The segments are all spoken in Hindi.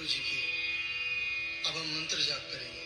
गुरु जी की। अब हम मंत्र जाप करेंगे।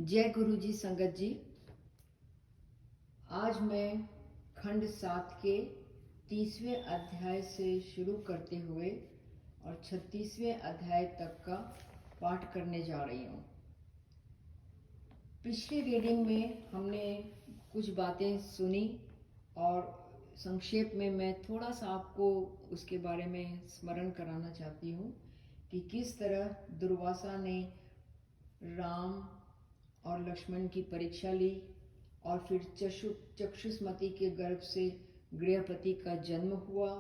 जय गुरु जी संगत जी। आज मैं खंड 7 के 30वें अध्याय से शुरू करते हुए और 36वें अध्याय तक का पाठ करने जा रही हूँ। पिछली रीडिंग में हमने कुछ बातें सुनी और संक्षेप में मैं थोड़ा सा आपको उसके बारे में स्मरण कराना चाहती हूँ कि किस तरह दुर्वासा ने राम और लक्ष्मण की परीक्षा ली और फिर चक्षुष्मति के गर्भ से गृहपति का जन्म हुआ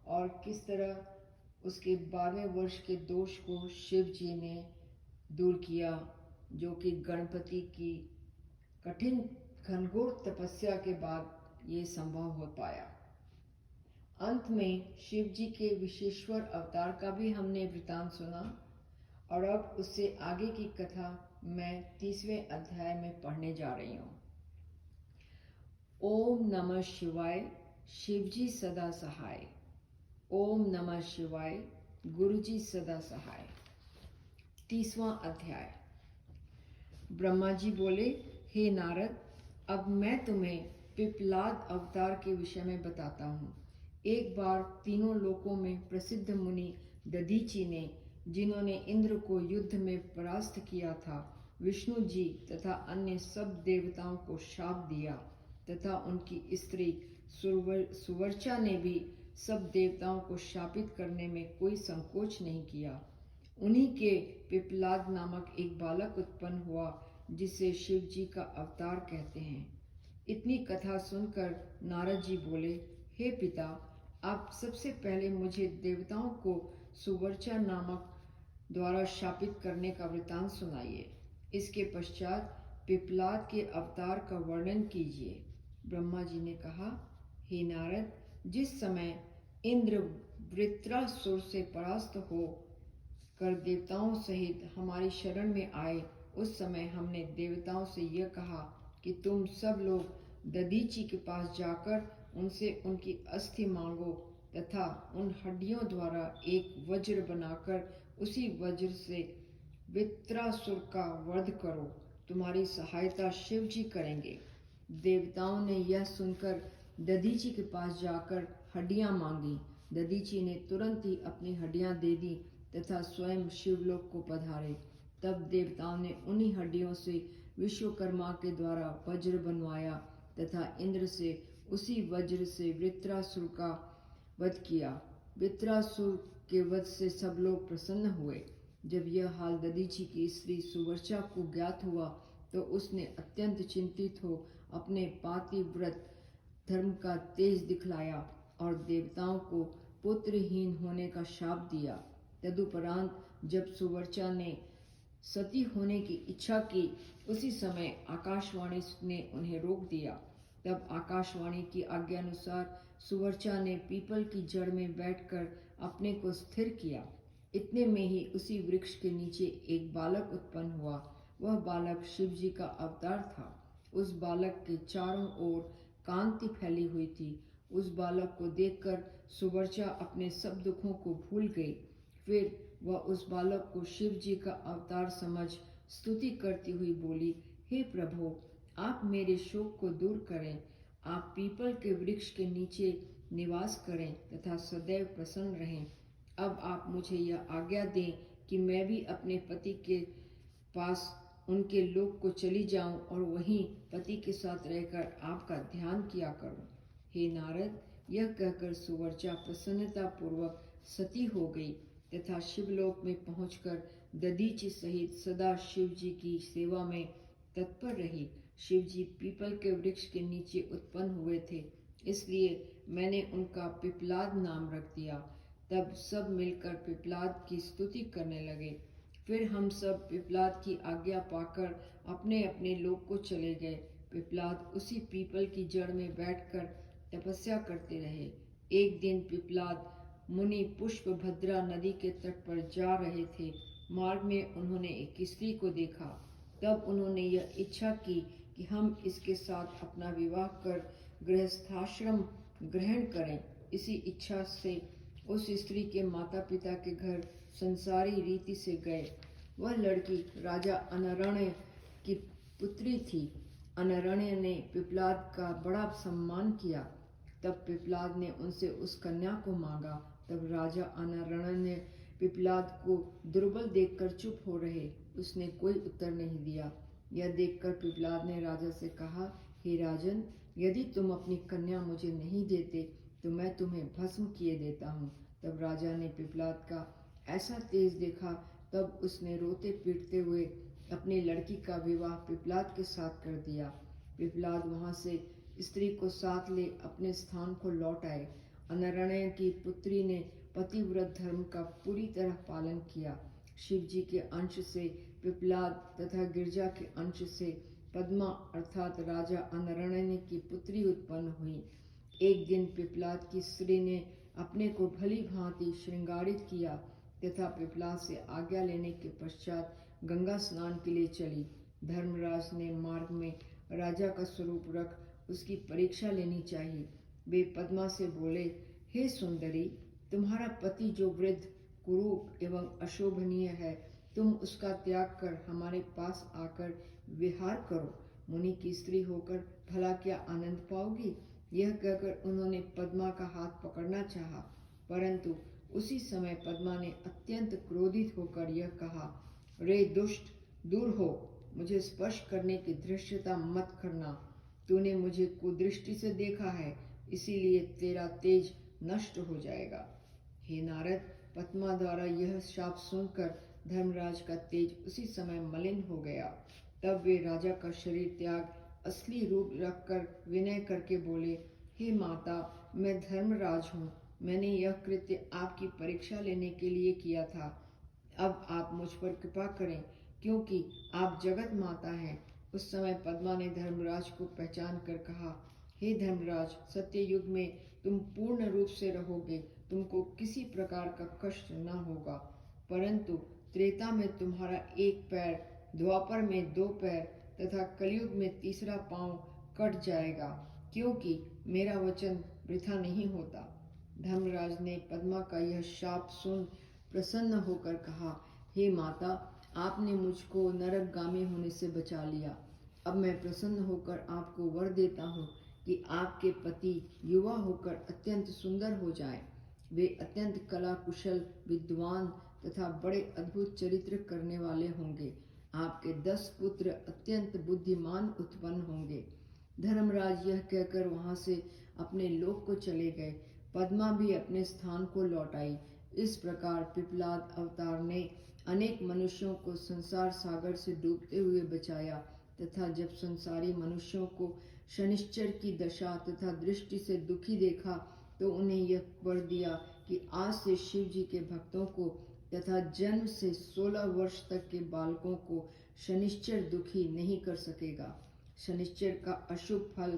और किस तरह उसके 12वें वर्ष के दोष को शिव जी ने दूर किया, जो कि गणपति की कठिन घनघोर तपस्या के बाद ये संभव हो पाया। अंत में शिव जी के विशेश्वर अवतार का भी हमने वृतांत सुना और अब उससे आगे की कथा मैं 30वें अध्याय में पढ़ने जा रही हूँ। ओम नमः शिवाय, शिवजी सदा सहाय। ओम नमः शिवाय, गुरुजी सदा सहाय। 30वां अध्याय। ब्रह्मा जी बोले, हे नारद, अब मैं तुम्हें पिपलाद अवतार के विषय में बताता हूँ। एक बार तीनों लोकों में प्रसिद्ध मुनि दधीची ने, जिन्होंने इंद्र को युद्ध में परास्त किया था, विष्णु जी तथा अन्य सब देवताओं को शाप दिया तथा उनकी स्त्री सुवर्चा ने भी सब देवताओं को शापित करने में कोई संकोच नहीं किया। उन्हीं के पिपलाद नामक एक बालक उत्पन्न हुआ, जिसे शिव जी का अवतार कहते हैं। इतनी कथा सुनकर नारद जी बोले, हे पिता, आप सबसे पहले मुझे देवताओं को सुवर्चा नामक द्वारा शापित करने का वृतांत सुनाइए। इसके पश्चात पिपलाद के अवतार का वर्णन कीजिए। ब्रह्मा जी ने कहा, हे नारद, जिस समय इंद्र वृत्रासुर से परास्त हो कर देवताओं सहित हमारी शरण में आए, उस समय हमने देवताओं से यह कहा कि तुम सब लोग दधीची के पास जाकर उनसे उनकी अस्थि मांगो तथा उन हड्डियों द्वारा एक वज्र बनाकर उसी वज्र से वृत्रासुर का वध करो। तुम्हारी सहायता शिव जी करेंगे। देवताओं ने यह सुनकर दधीची के पास जाकर हड्डियां मांगी। दधीची ने तुरंत ही अपनी हड्डियां दे दी तथा स्वयं शिवलोक को पधारे। तब देवताओं ने उन्हीं हड्डियों से विश्वकर्मा के द्वारा वज्र बनवाया तथा इंद्र से उसी वज्र से वृत्रासुर का वध किया। वृत्रासुर के वध से सब लोग प्रसन्न हुए। जब यह हाल दधीची की स्त्री सुवर्चा को ज्ञात हुआ तो उसने अत्यंत चिंतित हो अपने पातिव्रत धर्म का तेज दिखलाया और देवताओं को पुत्रहीन होने का शाप दिया। तदुपरांत जब सुवर्चा ने सती होने की इच्छा की, उसी समय आकाशवाणी ने उन्हें रोक दिया। तब आकाशवाणी की आज्ञानुसार सुवर्चा ने पीपल की जड़ में बैठकर अपने को स्थिर किया। इतने में ही उसी वृक्ष के नीचे एक बालक उत्पन्न हुआ। वह बालक शिव जी का अवतार था। उस बालक के चारों ओर कांति फैली हुई थी। उस बालक को देखकर सुवर्चा अपने सब दुखों को भूल गई। फिर वह उस बालक को शिव जी का अवतार समझ स्तुति करती हुई बोली, हे प्रभु, आप मेरे शोक को दूर करें। आप पीपल के वृक्ष के नीचे निवास करें तथा सदैव प्रसन्न रहें। अब आप मुझे यह आज्ञा दें कि मैं भी अपने पति के पास उनके लोक को चली जाऊं और वहीं पति के साथ रहकर आपका ध्यान किया करूं। हे नारद, यह कहकर सुवर्चा प्रसन्नता पूर्वक सती हो गई तथा शिवलोक में पहुंचकर दधीचि सहित सदा शिव जी की सेवा में तत्पर रही। शिव जी पीपल के वृक्ष के नीचे उत्पन्न हुए थे, इसलिए मैंने उनका पिपलाद नाम रख दिया। तब सब मिलकर पिपलाद की स्तुति करने लगे। फिर हम सब पिपलाद की आज्ञा पाकर अपने अपने लोक को चले गए। पिपलाद उसी पीपल की जड़ में बैठकर तपस्या करते रहे। एक दिन पिपलाद मुनि पुष्पभद्रा नदी के तट पर जा रहे थे। मार्ग में उन्होंने एक स्त्री को देखा। तब उन्होंने यह इच्छा की कि हम इसके साथ अपना विवाह कर गृहस्थाश्रम ग्रहण करें। इसी इच्छा से उस स्त्री के माता पिता के घर संसारी रीति से गए। वह लड़की राजा अनरण्य की पुत्री थी। अनरण्य ने पिपलाद का बड़ा सम्मान किया। तब पिपलाद ने उनसे उस कन्या को मांगा। तब राजा अनरण्य ने पिपलाद को दुर्बल देखकर चुप हो रहे। उसने कोई उत्तर नहीं दिया। यह देखकर पिपलाद ने राजा से कहा, हे राजन, यदि तुम अपनी कन्या मुझे नहीं देते तो मैं तुम्हें भस्म किए देता हूँ। तब राजा ने पिपलाद का ऐसा तेज देखा। तब उसने रोते पीटते हुए अपनी लड़की का विवाह पिपलाद के साथ कर दिया। पिपलाद वहां से स्त्री को साथ ले अपने स्थान को लौट आए। अनरण्य की पुत्री ने पतिव्रत धर्म का पूरी तरह पालन किया। शिव जी के अंश से पिपलाद तथा गिरजा के अंश से पद्मा अर्थात राजा अनरण्य की पुत्री उत्पन्न हुई। एक दिन पिपलाद की स्त्री ने अपने को भली भांति श्रृंगारित किया तथा पिपलाद से आज्ञा लेने के पश्चात गंगा स्नान के लिए चली। धर्मराज ने मार्ग में राजा का स्वरूप रख उसकी परीक्षा लेनी चाहिए। वे पद्मा से बोले, हे सुंदरी, तुम्हारा पति जो वृद्ध, कुरूप एवं अशोभनीय है, तुम उसका त्याग कर हमारे पास आकर विहार करो। मुनि की स्त्री होकर भला क्या आनंद पाओगी? यह कहकर उन्होंने पद्मा का हाथ पकड़ना चाहा, परंतु उसी समय पद्मा ने अत्यंत क्रोधित होकर यह कहा, रे दुष्ट, दूर हो, मुझे स्पर्श करने की धृष्टता मत करना। तूने मुझे कुदृष्टि से देखा है, इसीलिए तेरा तेज नष्ट हो जाएगा। हे नारद, पद्मा द्वारा यह शाप सुनकर धर्मराज का तेज उसी समय मलिन हो गया। तब वे राजा का शरीर त्याग असली रूप रखकर विनय करके बोले, हे माता, मैं धर्मराज हूँ। मैंने यह कृत्य आपकी परीक्षा लेने के लिए किया था। अब आप मुझ पर कृपा करें, क्योंकि आप जगत माता हैं। उस समय पद्मा ने धर्मराज को पहचान कर कहा, हे धर्मराज, सत्य युग में तुम पूर्ण रूप से रहोगे, तुमको किसी प्रकार का कष्ट न होगा। परंतु त्रेता में तुम्हारा एक पैर, द्वापर में 2 पैर तथा कलयुग में तीसरा पांव कट जाएगा, क्योंकि मेरा वचन वृथा नहीं होता। धर्मराज ने पद्मा का यह शाप सुन प्रसन्न होकर कहा, हे माता, आपने मुझको नरकगामी होने से बचा लिया। अब मैं प्रसन्न होकर आपको वर देता हूँ कि आपके पति युवा होकर अत्यंत सुंदर हो जाएं। वे अत्यंत कला कुशल, विद्वान तथा बड़े अद्भुत चरित्र करने वाले होंगे। आपके 10 पुत्र अत्यंत बुद्धिमान उत्पन्न होंगे। धर्मराज यह कहकर वहां से अपने लोक को चले गए। पद्मा भी अपने स्थान को लौट आई। इस प्रकार पिपलाद अवतार ने अनेक मनुष्यों को संसार सागर से डूबते हुए बचाया तथा जब संसारी मनुष्यों को शनिश्चर की दशा तथा दृष्टि से दुखी देखा तो उन्हें यह वर दिया कि आज से शिव जी के भक्तों को तथा जन्म से 16 वर्ष तक के बालकों को शनिश्चर दुखी नहीं कर सकेगा। शनिश्चर का अशुभ फल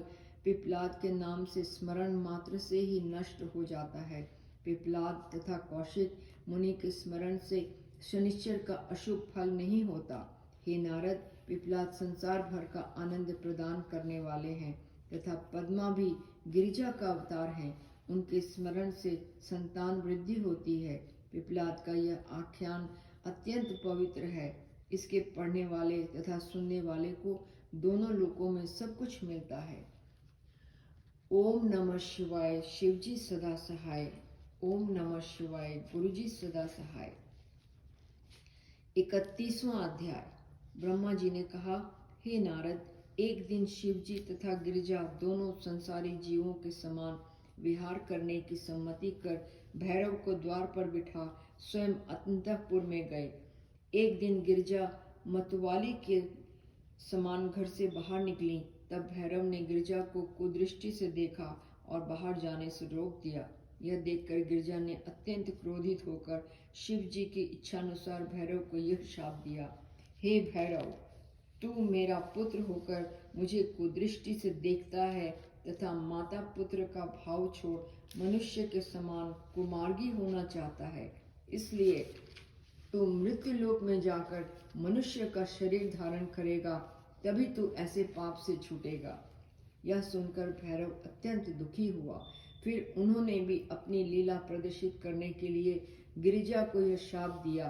पिपलाद के नाम से स्मरण मात्र से ही नष्ट हो जाता है। पिपलाद तथा कौशिक मुनि के स्मरण से शनिश्चर का अशुभ फल नहीं होता। हे नारद, पिपलाद संसार भर का आनंद प्रदान करने वाले हैं तथा पद्मा भी गिरिजा का अवतार हैं। उनके स्मरण से संतान वृद्धि होती है। पिपलाद का यह आख्यान अत्यंत पवित्र है। इसके पढ़ने वाले तथा सुनने वाले को दोनों लोकों में सब कुछ मिलता है। ओम नमः शिवाय, शिवजी सदा सहाय। ओम नमः शिवाय, गुरुजी सदा सहाय। 31वां अध्याय। ब्रह्मा जी ने कहा, हे नारद, एक दिन शिवजी तथा गिरिजा दोनों संसारी जीवों के समान विहार करने की सम्मति कर भैरव को द्वार पर बिठा स्वयं अंतःपुर में गए। एक दिन गिरिजा मतवाली के समान घर से बाहर निकली। तब भैरव ने गिरिजा को कुदृष्टि से देखा और बाहर जाने से रोक दिया। यह देखकर गिरिजा ने अत्यंत क्रोधित होकर शिव जी की इच्छानुसार भैरव को यह शाप दिया, हे भैरव, तू मेरा पुत्र होकर मुझे कुदृष्टि से देखता है तथा माता पुत्र का भाव छोड़ मनुष्य के समान कुमार्गी होना चाहता है। इसलिए तू मृत्यु लोक में जाकर मनुष्य का शरीर धारण करेगा, तभी तू ऐसे पाप से छूटेगा। यह सुनकर भैरव अत्यंत दुखी हुआ। फिर उन्होंने भी अपनी लीला प्रदर्शित करने के लिए गिरिजा को यह शाप दिया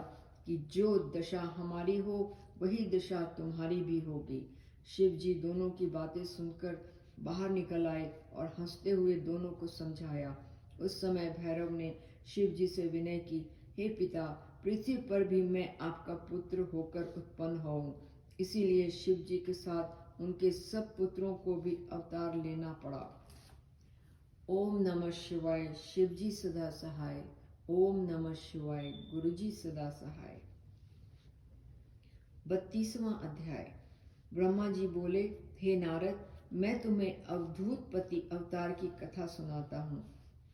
कि जो दशा हमारी हो वही दशा तुम्हारी भी होगी। शिव जी दोनों की बातें सुनकर बाहर निकल आए और हंसते हुए दोनों को समझाया। उस समय भैरव ने शिव जी से विनय की, हे पिता, पृथ्वी पर भी मैं आपका पुत्र होकर उत्पन्न हूँ। इसीलिए शिव जी के साथ उनके सब पुत्रों को भी अवतार लेना पड़ा। ओम नमः शिवाय, शिवजी सदा सहाय। ओम नमः शिवाय, गुरुजी सदा सहाय। 32वां अध्याय। ब्रह्मा जी बोले, हे नारद, मैं तुम्हें अवधूतपति अवतार की कथा सुनाता हूँ।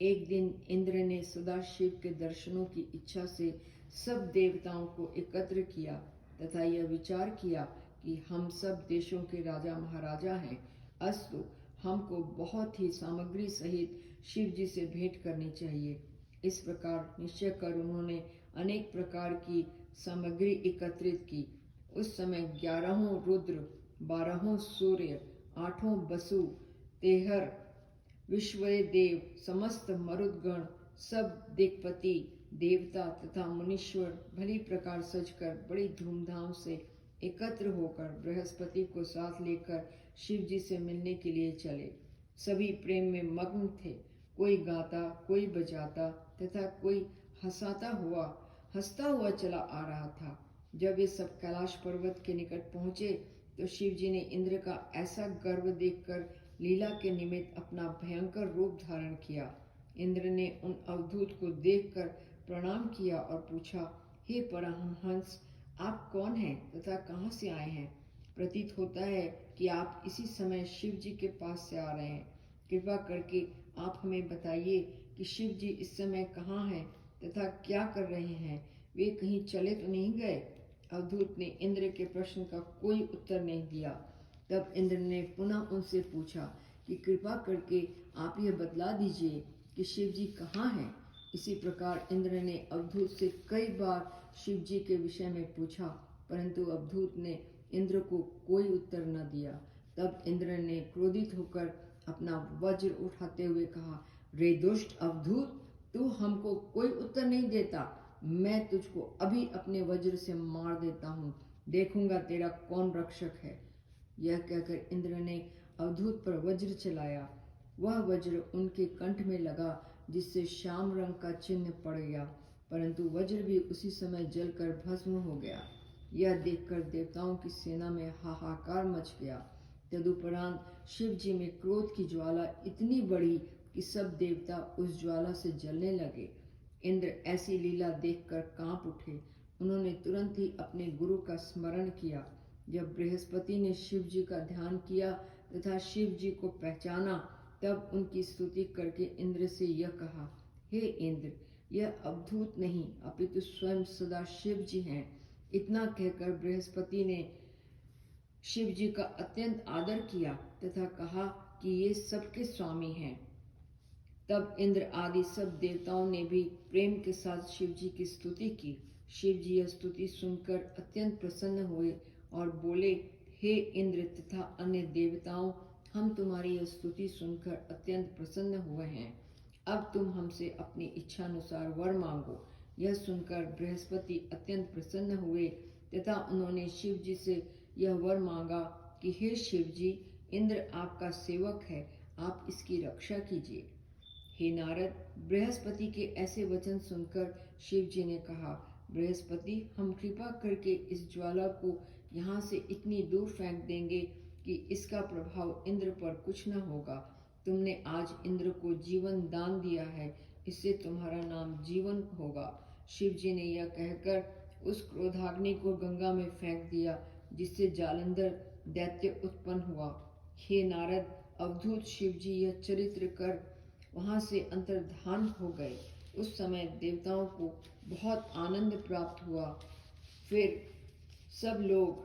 एक दिन इंद्र ने सदाशिव के दर्शनों की इच्छा से सब देवताओं को एकत्र किया तथा यह विचार किया कि हम सब देशों के राजा महाराजा हैं, अस्तु हमको बहुत ही सामग्री सहित शिव जी से भेंट करनी चाहिए। इस प्रकार निश्चय कर उन्होंने अनेक प्रकार की सामग्री एकत्रित की। उस समय 11 रुद्र, 12 सूर्य, 8 वसु, 13 विश्वदेव, समस्त मरुदगण, सब दिक्पति, देवता तथा मुनीश्वर भली प्रकार सजकर बड़ी धूमधाम से एकत्र होकर बृहस्पति को साथ लेकर शिव जी से मिलने के लिए चले। सभी प्रेम में मग्न थे। कोई गाता, कोई बजाता तथा कोई हंसता हुआ चला आ रहा था। जब वे सब कैलाश पर्वत के निकट पहुंचे तो शिव जी ने इंद्र का ऐसा गर्व देखकर लीला के निमित्त अपना भयंकर रूप धारण किया। इंद्र ने उन अवधूत को देखकर प्रणाम किया और पूछा, हे परमहंस, आप कौन हैं तथा कहाँ से आए हैं? प्रतीत होता है कि आप इसी समय शिव जी के पास से आ रहे हैं। कृपा करके आप हमें बताइए कि शिव जी इस समय कहाँ हैं तथा क्या कर रहे हैं? वे कहीं चले तो नहीं गए? अवधूत ने इंद्र के प्रश्न का कोई उत्तर नहीं दिया। तब इंद्र ने पुनः उनसे पूछा कि कृपा करके आप यह बतला दीजिए कि शिव जी कहाँ हैं। इसी प्रकार इंद्र ने अवधूत से कई बार शिव जी के विषय में पूछा, परंतु अवधूत ने इंद्र को कोई उत्तर न दिया। तब इंद्र ने क्रोधित होकर अपना वज्र उठाते हुए कहा, रे दुष्ट अवधूत, तू हमको कोई उत्तर नहीं देता। मैं तुझको अभी अपने वज्र से मार देता हूँ। देखूंगा तेरा कौन रक्षक है। यह कहकर इंद्र ने अवधूत पर वज्र चलाया। वह वज्र उनके कंठ में लगा, जिससे श्याम रंग का चिन्ह पड़ गया, परंतु वज्र भी उसी समय जलकर भस्म हो गया। यह देखकर देवताओं की सेना में हाहाकार मच गया। तदुपरांत शिव जी में क्रोध की ज्वाला इतनी बढ़ी कि सब देवता उस ज्वाला से जलने लगे। इंद्र ऐसी लीला देखकर कांप उठे। उन्होंने तुरंत ही अपने गुरु का स्मरण किया। जब बृहस्पति ने शिव जी का ध्यान किया तथा शिव जी को पहचाना, तब उनकी स्तुति करके इंद्र से यह कहा, हे इंद्र, यह अवधूत नहीं अपितु स्वयं सदा शिव जी हैं। इतना कहकर बृहस्पति ने शिव जी का अत्यंत आदर किया तथा कहा कि ये सबके स्वामी हैं। तब इंद्र आदि सब देवताओं ने भी प्रेम के साथ शिव जी की स्तुति की। शिव जी यह स्तुति सुनकर अत्यंत प्रसन्न हुए और बोले, हे इंद्र तथा अन्य देवताओं, हम तुम्हारी यह स्तुति सुनकर अत्यंत प्रसन्न हुए हैं। अब तुम हमसे अपनी इच्छा अनुसार वर मांगो। यह सुनकर बृहस्पति अत्यंत प्रसन्न हुए तथा उन्होंने शिव जी से यह वर मांगा कि हे शिव जी, इंद्र आपका सेवक है, आप इसकी रक्षा कीजिए। हे नारद, बृहस्पति के ऐसे वचन सुनकर शिव जी ने कहा, बृहस्पति, हम कृपा करके इस ज्वाला को यहाँ से इतनी दूर फेंक देंगे कि इसका प्रभाव इंद्र पर कुछ न होगा। तुमने आज इंद्र को जीवन दान दिया है, इससे तुम्हारा नाम जीवन होगा। शिव जी ने यह कहकर उस क्रोधाग्नि को गंगा में फेंक दिया, जिससे जालंधर दैत्य उत्पन्न हुआ। हे नारद, अवधूत शिव जी यह चरित्र कर वहां से अंतर्धान हो गए। उस समय देवताओं को बहुत आनंद प्राप्त हुआ। फिर सब लोग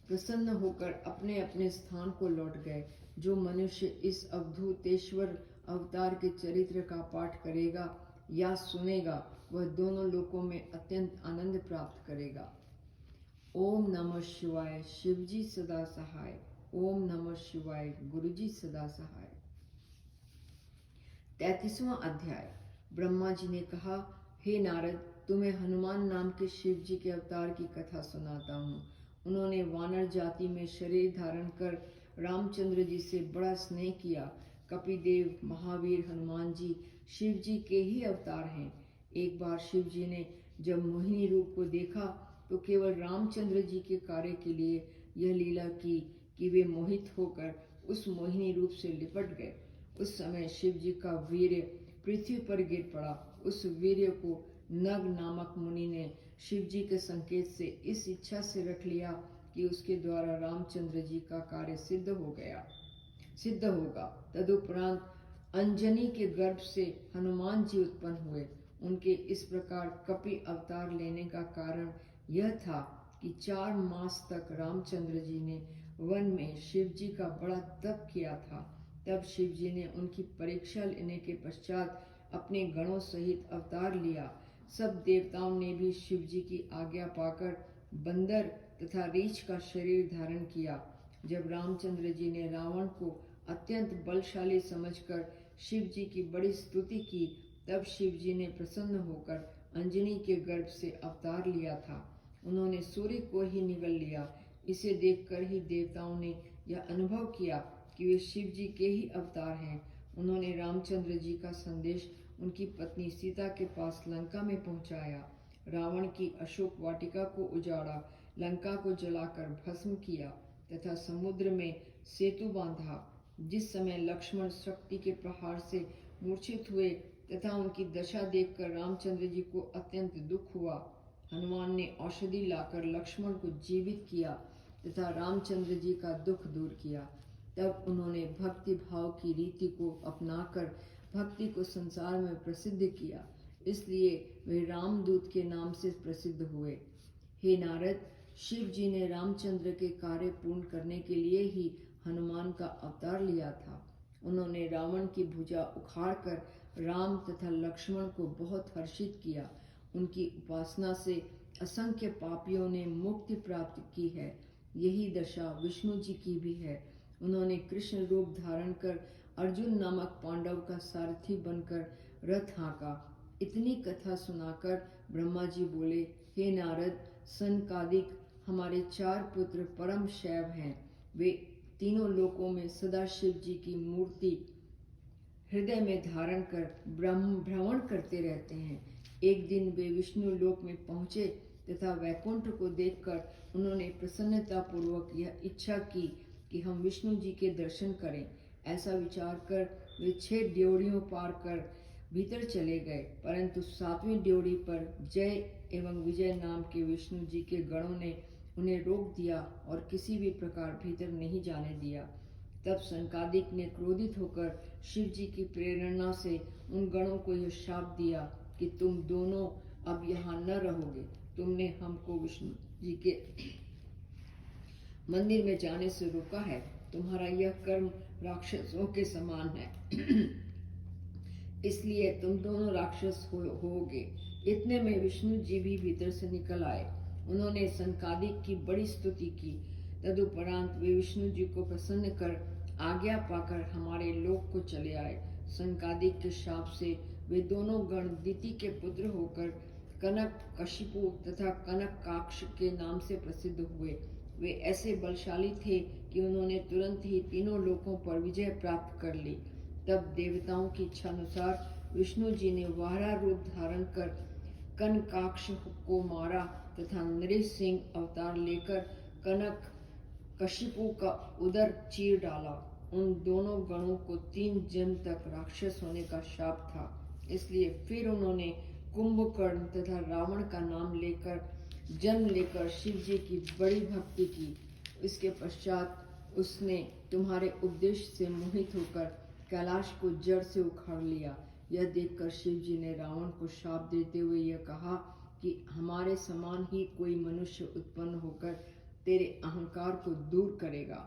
प्रसन्न होकर अपने अपने स्थान को लौट गए। जो मनुष्य इस अवधूतेश्वर अवतार के चरित्र का पाठ करेगा या सुनेगा, वह दोनों लोकों में अत्यंत आनंद प्राप्त करेगा। ओम नमः शिवाय। शिवजी सदा सहाय। ओम नमः शिवाय। गुरुजी सदा सहाय। 33वां अध्याय। ब्रह्मा जी ने कहा, हे नारद, तुम्हें हनुमान नाम के शिव जी के अवतार की कथा सुनाता हूँ। उन्होंने वानर जाति में शरीर धारण कर रामचंद्र जी से बड़ा स्नेह किया। कपिदेव, महावीर हनुमान जी शिव जी के ही अवतार हैं। एक बार शिव जी ने जब मोहिनी रूप को देखा तो केवल रामचंद्र जी के कार्य के लिए यह लीला की कि वे मोहित होकर उस मोहिनी रूप से लिपट गए। उस समय शिव जी का वीर्य पृथ्वी पर गिर पड़ा। उस वीर्य को नग नामक मुनि ने शिव जी के संकेत से इस इच्छा से रख लिया कि उसके द्वारा रामचंद्र जी का कार्य सिद्ध होगा। तदुपरांत अंजनी के गर्भ से हनुमान जी उत्पन्न हुए। उनके इस प्रकार कपि अवतार लेने का कारण यह था कि 4 मास तक रामचंद्र जी ने वन में शिव जी का बड़ा तप किया था। तब शिव जी ने उनकी परीक्षा लेने के पश्चात अपने गणों सहित अवतार लिया। सब देवताओं ने भी शिव जी की आज्ञा पाकर बंदर तथा रीछ का शरीर धारण किया। जब रामचंद्र जी ने रावण को अत्यंत बलशाली समझकर शिव जी की बड़ी स्तुति की, तब शिव जी ने प्रसन्न होकर अंजनी के गर्भ से अवतार लिया था। उन्होंने सूर्य को ही निगल लिया। इसे देखकर ही देवताओं ने यह अनुभव किया कि वे शिव जी के ही अवतार हैं। उन्होंने रामचंद्र जी का संदेश उनकी पत्नी सीता के पास लंका में पहुंचाया। रावण की अशोक वाटिका को उजाड़ा, लंका को जलाकर भस्म किया तथा समुद्र में सेतु बांधा। जिस समय लक्ष्मण शक्ति के प्रहार से मूर्छित हुए तथा उनकी दशा देखकर रामचंद्र जी को अत्यंत दुख हुआ, हनुमान ने औषधि लाकर लक्ष्मण को जीवित किया तथा रामचंद्र जी का दुख दूर किया। तब उन्होंने भक्ति भाव की रीति को अपनाकर भक्ति को संसार में प्रसिद्ध किया, इसलिए वे रामदूत के नाम से प्रसिद्ध हुए। हे नारद, शिव जी ने रामचंद्र के कार्य पूर्ण करने के लिए ही हनुमान का अवतार लिया था। उन्होंने रावण की भुजा उखाड़कर राम तथा लक्ष्मण को बहुत हर्षित किया। उनकी उपासना से असंख्य पापियों ने मुक्ति प्राप्त की है। यही दशा विष्णु जी की भी है। उन्होंने कृष्ण रूप धारण कर अर्जुन नामक पांडव का सारथी बनकर रथ हाँका। इतनी कथा सुनाकर ब्रह्मा जी बोले, हे नारद, सनकादिक हमारे 4 पुत्र परम शैव हैं। वे तीनों लोकों में सदा शिव जी की मूर्ति हृदय में धारण कर भ्रमण करते रहते हैं। एक दिन वे विष्णु लोक में पहुंचे तथा वैकुंठ को देखकर उन्होंने प्रसन्नता पूर्वक यह इच्छा की कि हम विष्णु जी के दर्शन करें। ऐसा विचार कर वे 6 ड्योढ़ियों पार कर भीतर चले गए, परंतु 7वीं ड्योढ़ी पर जय एवं विजय नाम के विष्णु जी के गणों ने उन्हें रोक दिया और किसी भी प्रकार भीतर नहीं जाने दिया। तब सनकादिक ने क्रोधित होकर शिव जी की प्रेरणा से उन गणों को यह शाप दिया कि तुम दोनों अब यहाँ न रहोगे। तुमने हमको विष्णु जी के मंदिर में जाने से रोका है, तुम्हारा यह कर्म राक्षसों के समान है। इसलिए तुम दोनों राक्षस होगे। इतने में विष्णु जी भी भीतर से निकल आए। उन्होंने संकादिक की बड़ी स्तुति की। तदुपरांत वे विष्णु जी को प्रसन्न कर आज्ञा पाकर हमारे लोक को चले आए। संकादिक के शाप से वे दोनों गण दिति के पुत्र होकर कनक कशिपु तथा कनक काक्ष के नाम से प्रसिद्ध हुए। वे ऐसे बलशाली थे कि उन्होंने तुरंत ही तीनों लोकों पर विजय प्राप्त कर ली। तब देवताओं की इच्छा अनुसार विष्णु जी ने वारा रूप धारण कर कनकाक्ष को मारा तथा नृसिंह अवतार लेकर कनक कशिपु का उदर चीर डाला। उन दोनों गणों को 3 जन्म तक राक्षस होने का शाप था। इसलिए फिर उन्होंने कुंभकर्ण तथा रावण का नाम लेकर जन्म लेकर शिव जी की बड़ी भक्ति की। इसके पश्चात उसने तुम्हारे उपदेश से मोहित होकर कैलाश को जड़ से उखाड़ लिया। यह देखकर शिव जी ने रावण को शाप देते हुए यह कहा कि हमारे समान ही कोई मनुष्य उत्पन्न होकर तेरे अहंकार को दूर करेगा।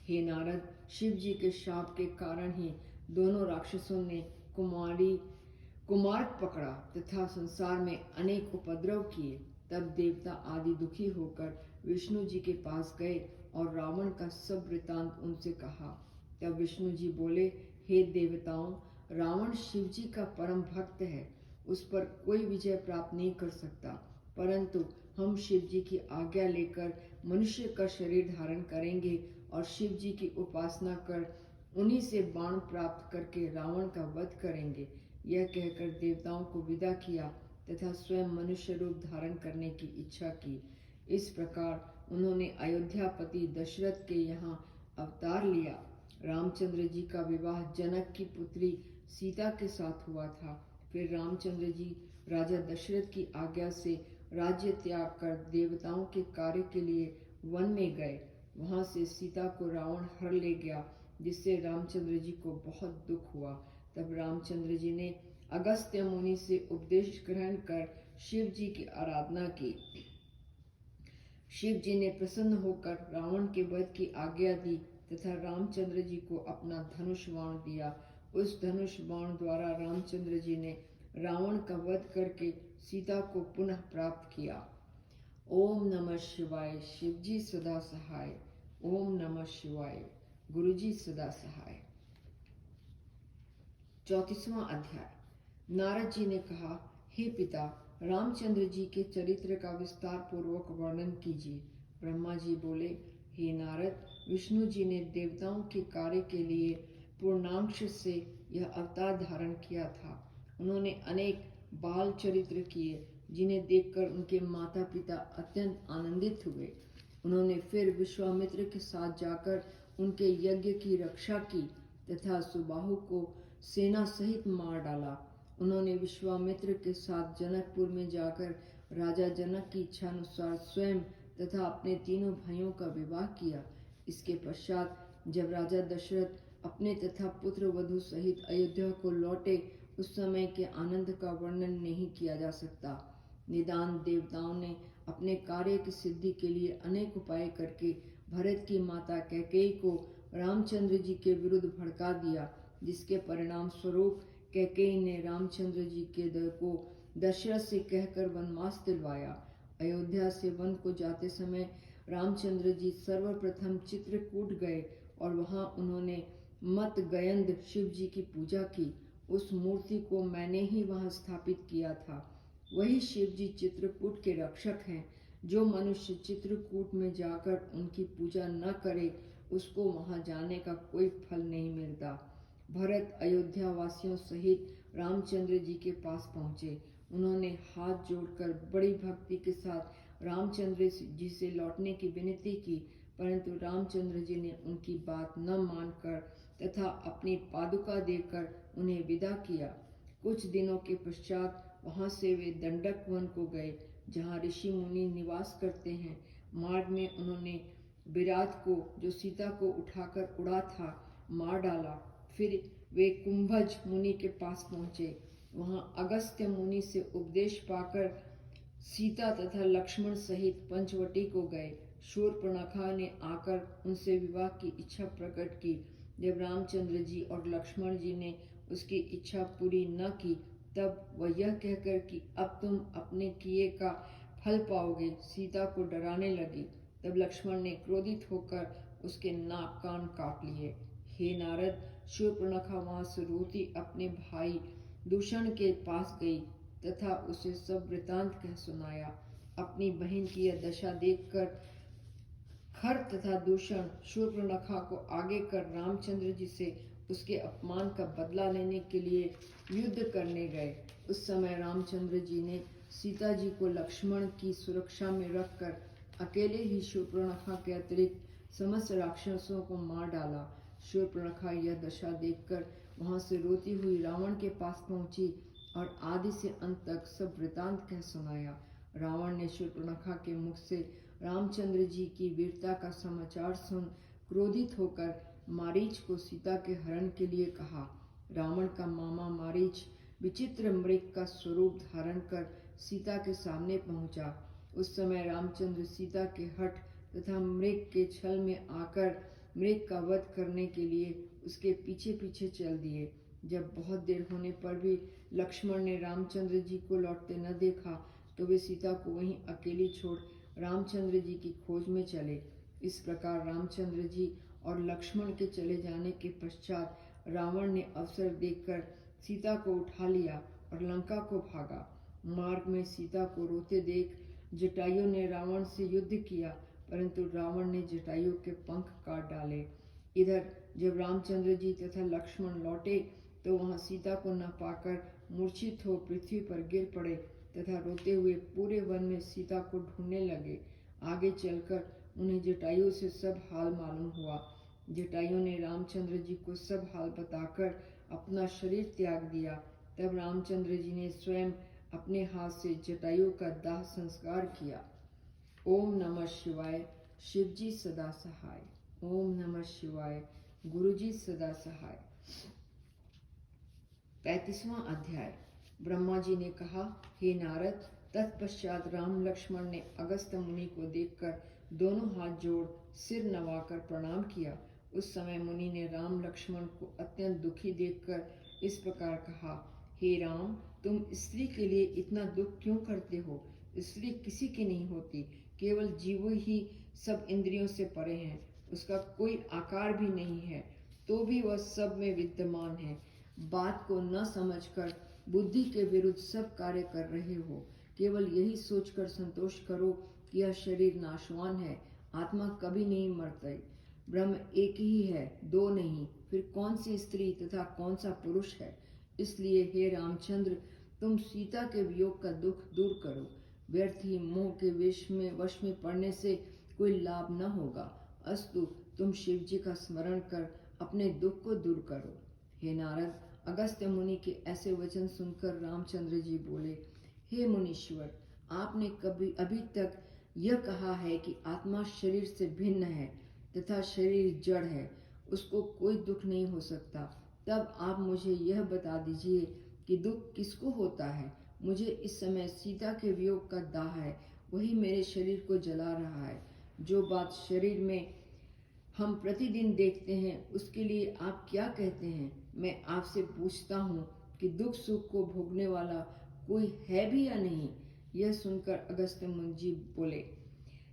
हे नारद, शिव जी के शाप के कारण ही दोनों राक्षसों ने कुमार्ग पकड़ा तथा संसार में अनेक उपद्रव किए। तब देवता आदि दुखी होकर विष्णु जी के पास गए और रावण का सब वृतांत उनसे कहा। तब विष्णु जी बोले, हे देवताओं, रावण शिव जी का परम भक्त है। उस पर कोई विजय प्राप्त नहीं कर सकता, परंतु हम शिव जी की आज्ञा लेकर मनुष्य का शरीर धारण करेंगे और शिव जी की उपासना कर उन्हीं से बाण प्राप्त करके रावण का वध करेंगे। यह कहकर देवताओं को विदा किया तथा स्वयं मनुष्य रूप धारण करने की इच्छा की। इस प्रकार उन्होंने अयोध्यापति दशरथ के यहाँ अवतार लिया। रामचंद्र जी का विवाह जनक की पुत्री सीता के साथ हुआ था। फिर रामचंद्र जी राजा दशरथ की आज्ञा से राज्य त्याग कर देवताओं के कार्य के लिए वन में गए। वहां से सीता को रावण हर ले गया, जिससे रामचंद्र जी को बहुत दुख हुआ। तब रामचंद्र जी ने अगस्त्य मुनि से उपदेश ग्रहण कर शिव जी की आराधना की। शिव जी ने प्रसन्न होकर रावण के वध की आज्ञा दी तथा रामचंद्र जी को अपना धनुष बाण दिया। उस धनुष बाण द्वारा रामचंद्र जी ने रावण का वध करके सीता को पुनः प्राप्त किया। ओम नमः शिवाय। शिव जी सदा सहाय। ओम नमः शिवाय। गुरु जी सदा सहाय। 34वां अध्याय। नारद जी ने कहा, हे पिता, रामचंद्र जी के चरित्र का विस्तार पूर्वक वर्णन कीजिए। ब्रह्मा जी बोले, हे नारद, विष्णु जी ने देवताओं के कार्य के लिए पूर्णांश से यह अवतार धारण किया था। उन्होंने अनेक बाल चरित्र किए, जिन्हें देखकर उनके माता पिता अत्यंत आनंदित हुए। उन्होंने फिर विश्वामित्र के साथ जाकर उनके यज्ञ की रक्षा की तथा सुबाहु को सेना सहित मार डाला। उन्होंने विश्वामित्र के साथ जनकपुर में जाकर राजा जनक की इच्छा अनुसार स्वयं तथा अपने तीनों भाइयों का विवाह किया। इसके पश्चात जब राजा दशरथ अपने तथा पुत्र वधु सहित अयोध्या को लौटे, उस समय के आनंद का वर्णन नहीं किया जा सकता। निदान देवताओं ने अपने कार्य की सिद्धि के लिए अनेक उपाय करके भरत की माता कैकेयी को रामचंद्र जी के विरुद्ध भड़का दिया, जिसके परिणाम स्वरूप कैकेयी ने रामचंद्र जी के को दशरथ से कहकर वनवास दिलवाया। अयोध्या से वन को जाते समय रामचंद्र जी सर्वप्रथम चित्रकूट गए और वहां उन्होंने मत गयंद शिव जी की पूजा की। उस मूर्ति को मैंने ही वहां स्थापित किया था। वही शिव जी चित्रकूट के रक्षक हैं। जो मनुष्य चित्रकूट में जाकर उनकी पूजा न करे, उसको वहां जाने का कोई फल नहीं मिलता। भरत अयोध्या वासियों सहित रामचंद्र जी के पास पहुंचे। उन्होंने हाथ जोड़कर बड़ी भक्ति के साथ रामचंद्र जी से लौटने की विनती की, परंतु रामचंद्र जी ने उनकी बात न मानकर तथा अपनी पादुका देकर उन्हें विदा किया। कुछ दिनों के पश्चात वहां से वे दंडक वन को गए, जहां ऋषि मुनि निवास करते हैं। मार्ग में उन्होंने विराट को, जो सीता को उठाकर उड़ा था, मार डाला। फिर वे कुंभज मुनि के पास पहुंचे। वहां अगस्त्य मुनि से उपदेश पाकर सीता तथा लक्ष्मण सहित पंचवटी को गए। शूर्पणखा ने आकर उनसे विवाह की इच्छा प्रकट की। जब रामचंद्र जी और लक्ष्मण जी ने उसकी इच्छा पूरी न की, तब वह यह कहकर कि अब तुम अपने किए का फल पाओगे, सीता को डराने लगी। तब लक्ष्मण ने क्रोधित होकर उसके नाक कान काट लिए। हे नारद, शूर्पणखा वहां से रोती अपने भाई दूषण के पास गई तथा उसे सब वृतांत कह सुनाया। अपनी बहन की यह दशा देखकर खर तथा दूषण शूर्पणखा को आगे कर रामचंद्र जी से उसके अपमान का बदला लेने के लिए युद्ध करने गए। उस समय रामचंद्र जी ने सीता जी को लक्ष्मण की सुरक्षा में रखकर अकेले ही शूर्पणखा के अतिरिक्त समस्त राक्षसों को मार डाला। शूर्पणखा यह दशा देखकर वहां से रोती हुई रावण के पास पहुंची और आदि से अंत तक सब वृतांत कह सुनाया। रावण ने शूर्पणखा के मुख से रामचंद्र जी की वीरता का समाचार सुन क्रोधित होकर मारीच को सीता के हरण के लिए कहा। रावण का मामा मारीच विचित्र मृग का स्वरूप धारण कर सीता के सामने पहुंचा। उस समय रामचंद्र सीता के हठ तथा मृग के छल में आकर मृग का वध करने के लिए उसके पीछे पीछे चल दिए। जब बहुत देर होने पर भी लक्ष्मण ने रामचंद्र जी को लौटते न देखा, तो वे सीता को वहीं अकेली छोड़ रामचंद्र जी की खोज में चले। इस प्रकार रामचंद्र जी और लक्ष्मण के चले जाने के पश्चात रावण ने अवसर देखकर सीता को उठा लिया और लंका को भागा। मार्ग में सीता को रोते देख जटायु ने रावण से युद्ध किया, परंतु रावण ने जटायु के पंख काट डाले। इधर जब रामचंद्र जी तथा लक्ष्मण लौटे, तो वहां सीता को न पाकर मूर्छित हो पृथ्वी पर गिर पड़े तथा रोते हुए पूरे वन में सीता को ढूंढने लगे। आगे चलकर उन्हें जटायु से सब हाल मालूम हुआ। जटायु ने रामचंद्र जी को सब हाल बताकर अपना शरीर त्याग दिया। तब रामचंद्र जी ने स्वयं अपने हाथ से जटायु का दाह संस्कार किया। ओम नमः शिवाय, शिवजी सदा सहाय। ओम नमः शिवाय, गुरुजी सदा सहाय। 35वां अध्याय। ब्रह्मा जी ने कहा, हे नारद, तत्पश्चात राम लक्ष्मण ने अगस्त मुनि को देखकर दोनों हाथ जोड़ सिर नवाकर प्रणाम किया। उस समय मुनि ने राम लक्ष्मण को अत्यंत दुखी देखकर इस प्रकार कहा, हे राम, तुम स्त्री के लिए इतना दुख क्यों करते हो? स्त्री किसी की नहीं होती, केवल जीव ही सब इंद्रियों से परे है। उसका कोई आकार भी नहीं है, तो भी वह सब में विद्यमान है। बात को न समझकर बुद्धि के विरुद्ध सब कार्य कर रहे हो। केवल यही सोचकर संतोष करो कि यह शरीर नाशवान है, आत्मा कभी नहीं मरती। ब्रह्म एक ही है, दो नहीं। फिर कौन सी स्त्री तथा कौन सा पुरुष है? इसलिए हे रामचंद्र, तुम सीता के वियोग का दुख दूर करो। व्यर्थ ही मोह के वश में पड़ने से कोई लाभ न होगा। अस्तु, तुम शिव जी का स्मरण कर अपने दुख को दूर करो। हे नारद, अगस्त्य मुनि के ऐसे वचन सुनकर रामचंद्र जी बोले, हे मुनीश्वर, आपने अभी तक यह कहा है कि आत्मा शरीर से भिन्न है तथा शरीर जड़ है, उसको कोई दुख नहीं हो सकता। तब आप मुझे यह बता दीजिए कि दुख किसको होता है? मुझे इस समय सीता के वियोग का दाह है, वही मेरे शरीर को जला रहा है। जो बात शरीर में हम प्रतिदिन देखते हैं, उसके लिए आप क्या कहते हैं? मैं आपसे पूछता हूँ कि दुख सुख को भोगने वाला कोई है भी या नहीं? यह सुनकर अगस्त्य मुनि जी बोले,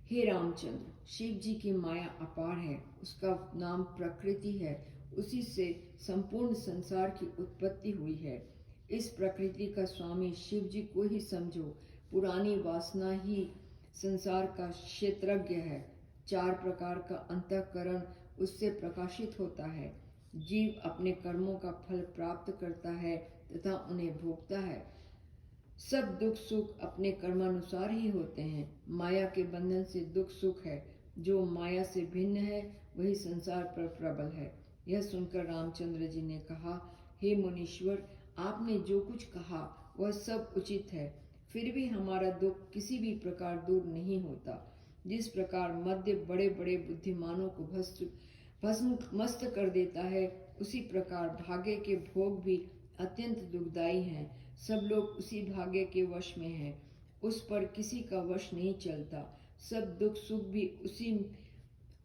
हे रामचंद्र, शिव जी की माया अपार है, उसका नाम प्रकृति है, उसी से संपूर्ण संसार की उत्पत्ति हुई है। इस प्रकृति का स्वामी शिव जी को ही समझो। पुरानी वासना ही संसार का क्षेत्रज्ञ है। 4 प्रकार का अंतःकरण उससे प्रकाशित होता है। जीव अपने कर्मों का फल प्राप्त करता है तथा उन्हें भोगता है। सब दुख सुख अपने कर्मानुसार ही होते हैं। माया के बंधन से दुख सुख है। जो माया से भिन्न है, वही संसार पर प्रबल है। यह सुनकर रामचंद्र जी ने कहा, हे मुनीश्वर, आपने जो कुछ कहा वह सब उचित है, फिर भी हमारा दुख किसी भी प्रकार दूर नहीं होता। जिस प्रकार मद्य बड़े बड़े बुद्धिमानों को भस्म मस्त कर देता है, उसी प्रकार भाग्य के भोग भी अत्यंत दुखदायी हैं। सब लोग उसी भाग्य के वश में हैं, उस पर किसी का वश नहीं चलता। सब दुख सुख भी उसी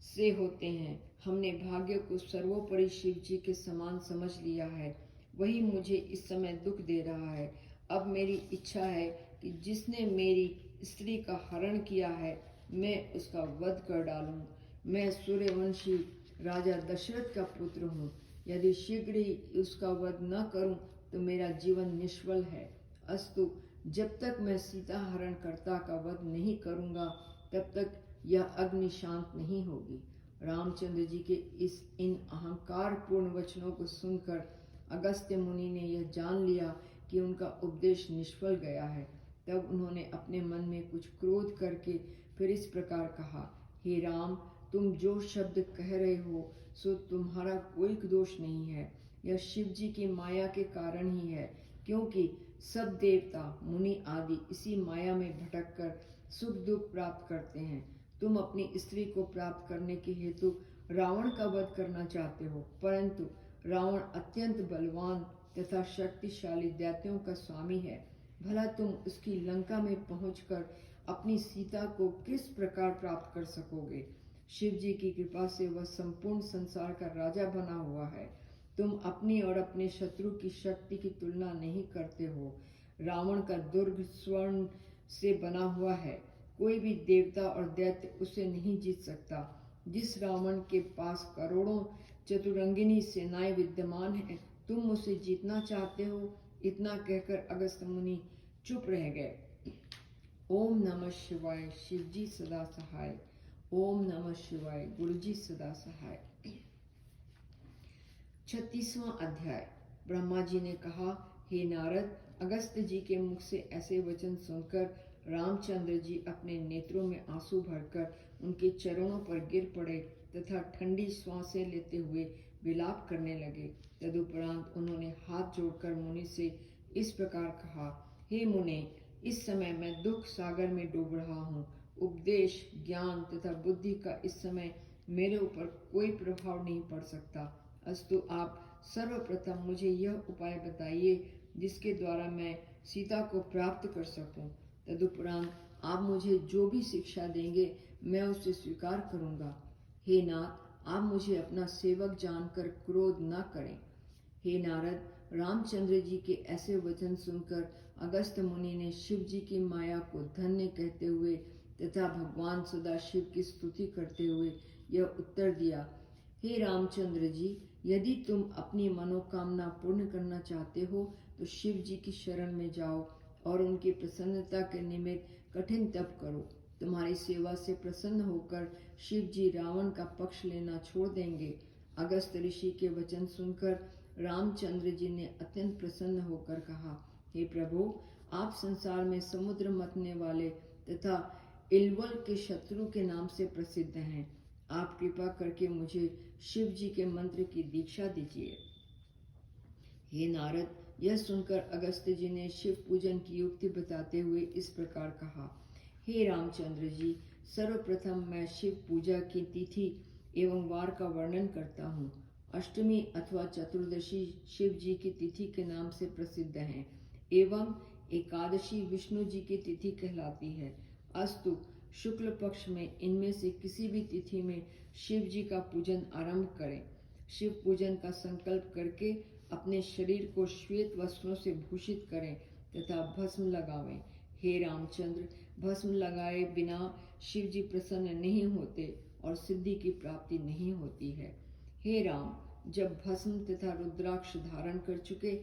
से होते हैं। हमने भाग्य को सर्वोपरि शिव जी के समान समझ लिया है, वही मुझे इस समय दुख दे रहा है। अब मेरी इच्छा है कि जिसने मेरी स्त्री का हरण किया है, मैं उसका वध कर डालूं। मैं सूर्यवंशी राजा दशरथ का पुत्र हूँ। यदि शीघ्र ही उसका वध न करूं तो मेरा जीवन निष्फल है। अस्तु, जब तक मैं सीता हरण कर्ता का वध नहीं करूंगा, तब तक यह अग्नि शांत नहीं होगी। रामचंद्र जी के इन अहंकार पूर्ण वचनों को सुनकर अगस्त्य मुनि ने यह जान लिया कि उनका उपदेश निष्फल गया है। तब उन्होंने अपने मन में कुछ क्रोध करके फिर इस प्रकार कहा, हे राम, तुम जो शब्द कह रहे हो सो तुम्हारा कोई दोष नहीं है। यह शिव जी की माया के कारण ही है, क्योंकि सब देवता मुनि आदि इसी माया में भटककर सुख दुख प्राप्त करते हैं। तुम अपनी स्त्री को प्राप्त करने के हेतु रावण का वध करना चाहते हो, परंतु रावण अत्यंत बलवान तथा शक्तिशाली दैत्यों का स्वामी है। भला तुम उसकी लंका में पहुंचकर अपनी सीता को किस प्रकार प्राप्त कर सकोगे? शिव जी की कृपा से वह संपूर्ण संसार का राजा बना हुआ है। तुम अपनी और अपने शत्रु की शक्ति की तुलना नहीं करते हो। रावण का दुर्ग स्वर्ण से बना हुआ है, कोई भी देवता और दैत्य उसे नहीं जीत सकता। जिस रावण के पास करोड़ों चतुरंगिनी सेनाएं विद्यमान हैं, तुम उसे जीतना चाहते हो? इतना कहकर अगस्त्य मुनि चुप रह गए। ओम नमः शिवाय, शिव जी सदा सहाय। ओम नमः शिवाय, गुरु जी सदा सहाय। 36वां अध्याय। ब्रह्मा जी ने कहा, हे नारद, अगस्त्य जी के मुख से ऐसे वचन सुनकर रामचंद्र जी अपने नेत्रों में आंसू भरकर उनके चरणों पर गिर पड़े तथा ठंडी श्वासें लेते हुए विलाप करने लगे। तदुपरांत उन्होंने हाथ जोड़कर मुनि से इस प्रकार कहा, हे मुने, इस समय मैं दुख सागर में डूब रहा हूँ। उपदेश, ज्ञान तथा बुद्धि का इस समय मेरे ऊपर कोई प्रभाव नहीं पड़ सकता। अस्तु, आप सर्वप्रथम मुझे यह उपाय बताइए जिसके द्वारा मैं सीता को प्राप्त कर सकूं। तदुपरांत आप मुझे जो भी शिक्षा देंगे मैं उसे स्वीकार करूंगा। हे नाथ, आप मुझे अपना सेवक जानकर क्रोध न करें। हे नारद, रामचंद्र जी के ऐसे वचन सुनकर अगस्त्य मुनि ने शिव जी की माया को धन्य कहते हुए तथा भगवान सदाशिव की स्तुति करते हुए यह उत्तर दिया, हे रामचंद्र जी, यदि तुम अपनी मनोकामना पूर्ण करना चाहते हो तो शिव जी की शरण में जाओ और उनकी प्रसन्नता के निमित्त कठिन तप करो। तुम्हारी सेवा से प्रसन्न होकर शिव जी रावण का पक्ष लेना छोड़ देंगे। अगस्त्य ऋषि के वचन सुनकर रामचंद्र जी ने अत्यंत प्रसन्न होकर कहा, हे प्रभु, आप संसार में समुद्र मथने वाले तथा इलवल के शत्रु के नाम से प्रसिद्ध हैं। आप कृपा करके मुझे शिव जी के मंत्र की दीक्षा दीजिए। हे नारद, यह सुनकर अगस्त्य जी ने शिव पूजन की युक्ति बताते हुए इस प्रकार कहा, हे रामचंद्र जी, सर्वप्रथम मैं शिव पूजा की तिथि एवं वार का वर्णन करता हूँ। अष्टमी अथवा चतुर्दशी शिव जी की तिथि के नाम से प्रसिद्ध हैं एवं एकादशी विष्णु जी की तिथि कहलाती है। अस्तु, शुक्ल पक्ष में इनमें से किसी भी तिथि में शिव जी का पूजन आरंभ करें। शिव पूजन का संकल्प करके अपने शरीर को श्वेत वस्त्रों से भूषित करें तथा भस्म लगावें। हे रामचंद्र, भस्म लगाए बिना शिव जी प्रसन्न नहीं होते और सिद्धि की प्राप्ति नहीं होती है। हे राम, जब भस्म तथा रुद्राक्ष धारण कर चुके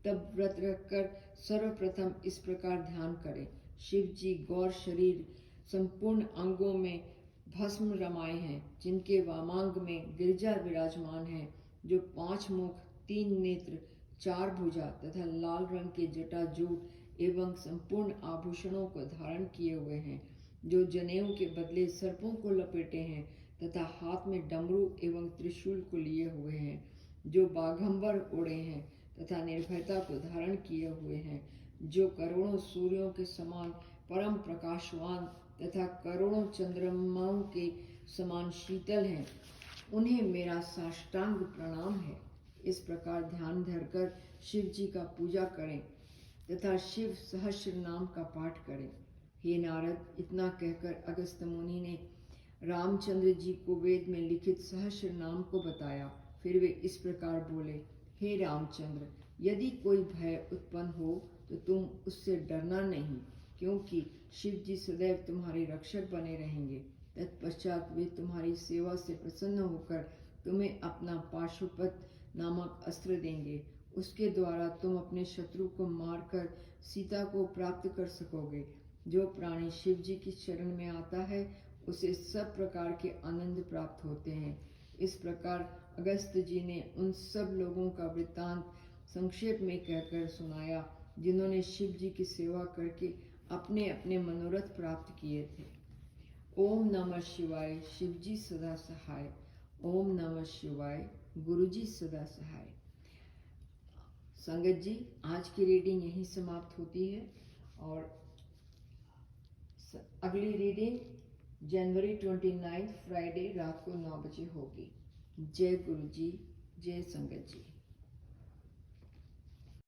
तब व्रत रखकर सर्वप्रथम इस प्रकार ध्यान करें, शिव जी गौर शरीर संपूर्ण अंगों में भस्म रमाए हैं, जिनके वामांग में गिरिजा विराजमान है, जो 5 मुख, 3 नेत्र, 4 भुजा तथा लाल रंग के जटाजूट एवं संपूर्ण आभूषणों को धारण किए हुए हैं, जो जनेऊ के बदले सर्पों को लपेटे हैं तथा हाथ में डमरू एवं त्रिशूल को लिए हुए हैं, जो बाघंबर ओढ़े हैं तथा निर्भयता को धारण किए हुए हैं, जो करोड़ों सूर्यों के समान परम प्रकाशवान तथा करोड़ों चंद्रमाओं के समान शीतल हैं, उन्हें मेरा साष्टांग प्रणाम है। इस प्रकार ध्यान धरकर शिव जी का पूजा करें तथा शिव सहस्र नाम का पाठ करें। हे नारद, इतना कहकर अगस्त्य मुनि ने रामचंद्र जी को वेद में लिखित सहस्र नाम को बताया। फिर वे इस प्रकार बोले, हे रामचंद्र, यदि कोई भय उत्पन्न हो तो तुम उससे डरना नहीं, क्योंकि शिव जी सदैव तुम्हारे रक्षक बने रहेंगे। तत्पश्चात वे तुम्हारी सेवा से प्रसन्न होकर तुम्हें अपना पाशुपत नामक अस्त्र देंगे। उसके द्वारा तुम अपने शत्रु को मारकर सीता को प्राप्त कर सकोगे। जो प्राणी शिव जी की शरण में आता है उसे सब प्रकार के आनंद प्राप्त होते हैं। इस प्रकार अगस्त्य जी ने उन सब लोगों का वृत्तांत संक्षेप में कहकर सुनाया जिन्होंने शिव जी की सेवा करके अपने अपने मनोरथ प्राप्त किए थे। ओम नमः शिवाय, शिव जी सदा सहाय। ओम नमः शिवाय, गुरु जी सदा सहाय। संगत जी, आज की रीडिंग यहीं समाप्त होती है और अगली रीडिंग जनवरी 29 फ्राइडे रात को 9 बजे होगी। जय गुरु जी, जय संगत जी।